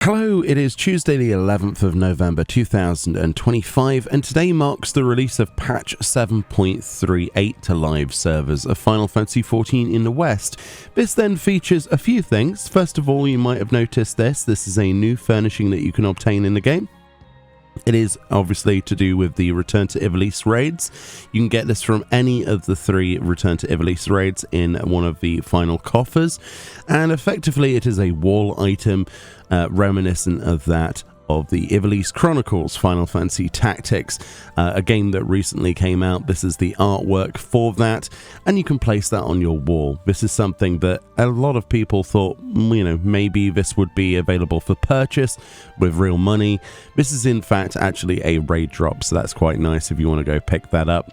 Hello, it is Tuesday the 11th of November 2025 and today marks the release of patch 7.38 to live servers of Final Fantasy XIV in the West. This then features a few things. First of all, you might have noticed this is a new furnishing that you can obtain in the game. It is obviously to do with the Return to Ivalice raids. You can get this from any of the 3 Return to Ivalice raids in one of the final coffers, and effectively it is a wall item reminiscent of that of the Ivalice Chronicles Final Fantasy Tactics, a game that recently came out. This is the artwork for that, and you can place that on your wall. This is something that a lot of people thought, maybe this would be available for purchase with real money. This is in fact actually a raid drop, so that's quite nice if you want to go pick that up.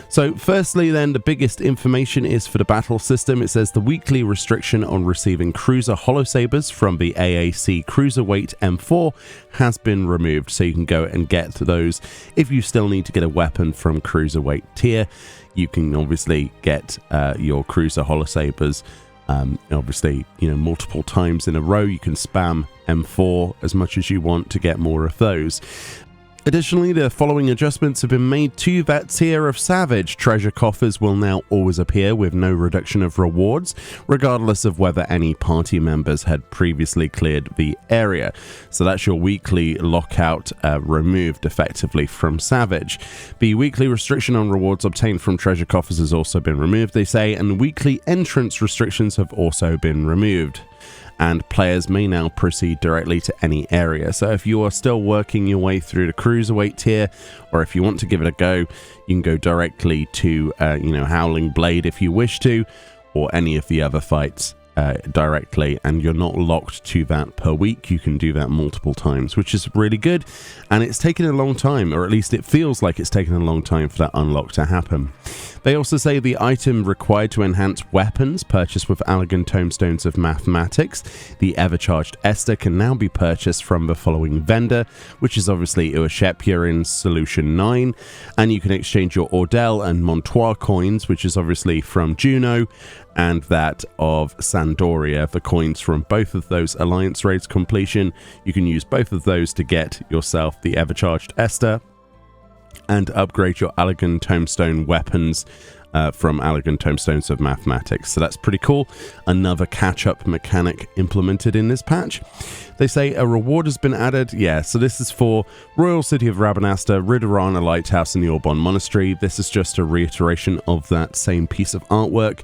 So firstly then, the biggest information is for the battle system. It says the weekly restriction on receiving cruiser holosabers from the AAC Cruiserweight M4 has been removed, so you can go and get those. If you still need to get a weapon from Cruiserweight tier, you can obviously get your cruiser holosabers obviously multiple times in a row. You can spam M4 as much as you want to get more of those. Additionally, the following adjustments have been made to that tier of Savage. Treasure coffers will now always appear with no reduction of rewards, regardless of whether any party members had previously cleared the area. So that's your weekly lockout removed effectively from Savage. The weekly restriction on rewards obtained from treasure coffers has also been removed, they say, and weekly entrance restrictions have also been removed. And players may now proceed directly to any area. So if you are still working your way through the Cruiserweight tier, or if you want to give it a go, you can go directly to, Howling Blade if you wish to, or any of the other fights directly, and you're not locked to that per week. You can do that multiple times, which is really good, and it's taken a long time, or at least it feels like it's taken a long time for that unlock to happen. They also say the item required to enhance weapons purchased with Allegan Tomestones of Mathematics, the Ever-Charged Esther, can now be purchased from the following vendor, which is obviously Uashepia in Solution 9, and you can exchange your Ordel and Montoir coins, which is obviously from Juno, and that of Sandoria, the coins from both of those Alliance raids completion. You can use both of those to get yourself the Ever-Charged Esther and upgrade your Allegan Tomestone weapons from Allegan Tomestones of Mathematics. So that's pretty cool. Another catch-up mechanic implemented in this patch. They say a reward has been added. Yeah, so this is for Royal City of Rabanasta, Ridorana Lighthouse, and the Aurbon Monastery. This is just a reiteration of that same piece of artwork.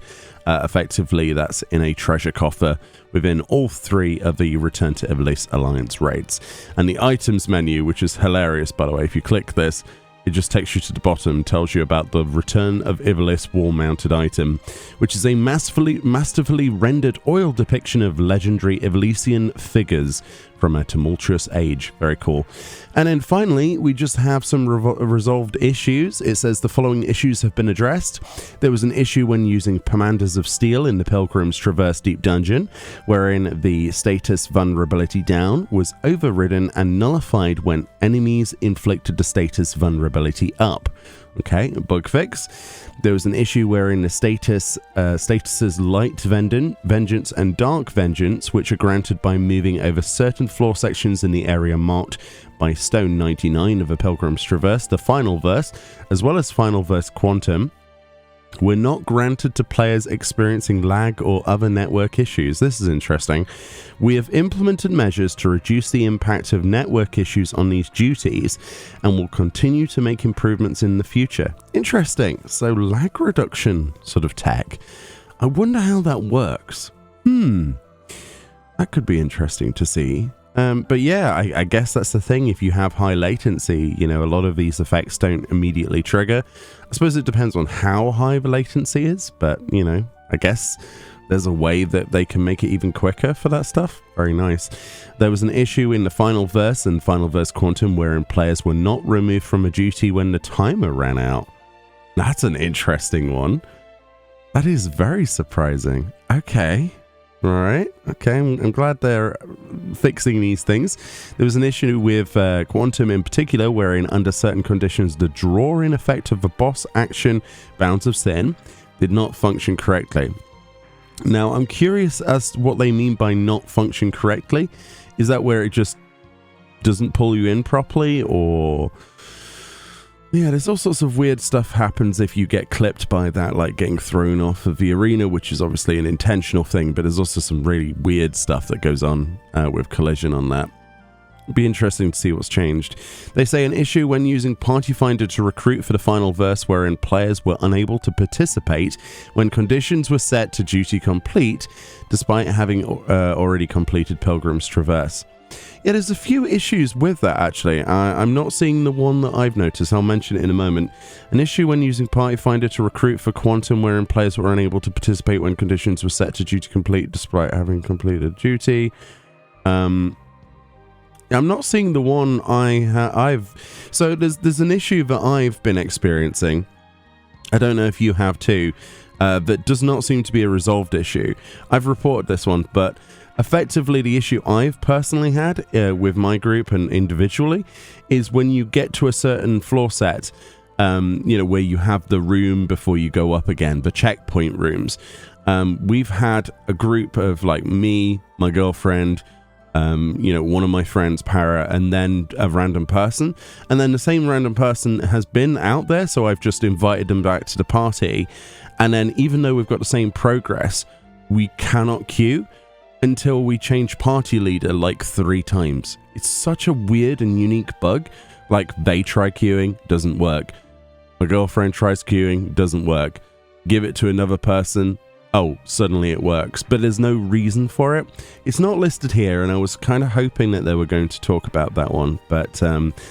Effectively, that's in a treasure coffer within all 3 of the Return to Ivalice Alliance raids. And the items menu, which is hilarious, by the way, if you click this, it just takes you to the bottom, tells you about the Return of Ivalice wall-mounted item, which is a masterfully rendered oil depiction of legendary Ivalician figures from a tumultuous age. Very cool. And then finally, we just have some resolved issues. It says the following issues have been addressed. There was an issue when using Commanders of Steel in the Pilgrim's Traverse Deep Dungeon, wherein the status vulnerability down was overridden and nullified when enemies inflicted the status vulnerability up. Okay, bug fix. There was an issue wherein the statuses Light Vengeance and Dark Vengeance, which are granted by moving over certain floor sections in the area marked by Stone 99 of A Pilgrim's Traverse, the Final Verse, as well as Final Verse Quantum, were not granted to players experiencing lag or other network issues. This is interesting. We have implemented measures to reduce the impact of network issues on these duties and will continue to make improvements in the future. Interesting. So lag reduction sort of tech. I wonder how that works. That could be interesting to see. But yeah, I guess that's the thing. If you have high latency, a lot of these effects don't immediately trigger. I suppose it depends on how high the latency is, but, I guess there's a way that they can make it even quicker for that stuff. Very nice. There was an issue in the Final Verse and Final Verse Quantum wherein players were not removed from a duty when the timer ran out. That's an interesting one. That is very surprising. Okay. All right. Okay. I'm glad they're fixing these things. There was an issue with Quantum in particular, wherein under certain conditions, the draw-in effect of the boss action Bounds of Sin did not function correctly. Now, I'm curious as to what they mean by not function correctly. Is that where it just doesn't pull you in properly, or... Yeah, there's all sorts of weird stuff happens if you get clipped by that, like getting thrown off of the arena, which is obviously an intentional thing, but there's also some really weird stuff that goes on with collision on that. Be interesting to see what's changed. They say an issue when using Party Finder to recruit for the final verse wherein players were unable to participate when conditions were set to duty complete despite having already completed Pilgrim's Traverse. Yeah, there's a few issues with that, actually. I'm not seeing the one that I've noticed. I'll mention it in a moment. An issue when using Party Finder to recruit for Quantum wherein players were unable to participate when conditions were set to duty complete despite having completed duty. I'm not seeing the one I've... So there's an issue that I've been experiencing. I don't know if you have too. That does not seem to be a resolved issue. I've reported this one, but... Effectively, the issue I've personally had with my group and individually is when you get to a certain floor set, where you have the room before you go up again, the checkpoint rooms. We've had a group of like me, my girlfriend, one of my friends, Para, and then a random person. And then the same random person has been out there, so I've just invited them back to the party. And then even though we've got the same progress, we cannot queue until we change party leader like 3 times. It's such a weird and unique bug. Like, they try queuing, doesn't work. My girlfriend tries queuing, doesn't work. Give it to another person, oh, suddenly it works. But there's no reason for it. It's not listed here, and I was kind of hoping that they were going to talk about that one. But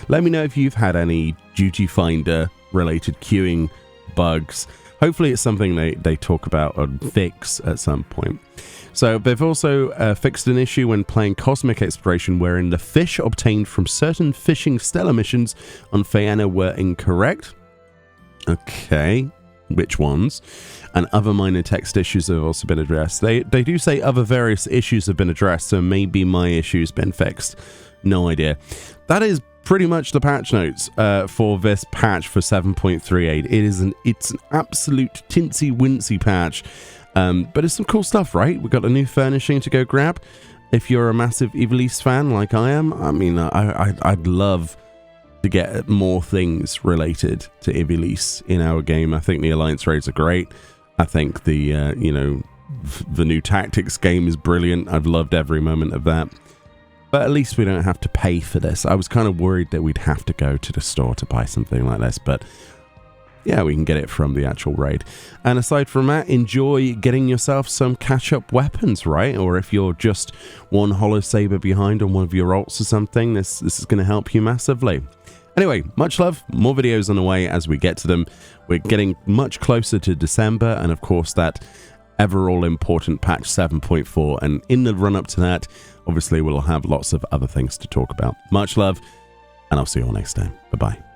let me know if you've had any Duty Finder related queuing bugs. Hopefully it's something they talk about or fix at some point. So they've also fixed an issue when playing Cosmic Exploration wherein the fish obtained from certain fishing stellar missions on Phaena were incorrect. Okay, which ones? And other minor text issues have also been addressed. They do say other various issues have been addressed, so maybe my issue's been fixed. No idea. That is pretty much the patch notes for this patch for 7.38. It's an absolute tinsy-wincy patch. But it's some cool stuff, right? We've got a new furnishing to go grab. If you're a massive Ivalice fan like I am, I mean, I'd love to get more things related to Ivalice in our game. I think the Alliance raids are great. I think the new Tactics game is brilliant. I've loved every moment of that. But at least we don't have to pay for this. I was kind of worried that we'd have to go to the store to buy something like this, but... yeah, we can get it from the actual raid. And aside from that, enjoy getting yourself some catch-up weapons, right? Or if you're just one Hollow Saber behind on one of your ults or something, this is going to help you massively. Anyway, much love. More videos on the way as we get to them. We're getting much closer to December, and of course that ever all-important patch 7.4. And in the run-up to that, obviously we'll have lots of other things to talk about. Much love, and I'll see you all next time. Bye-bye.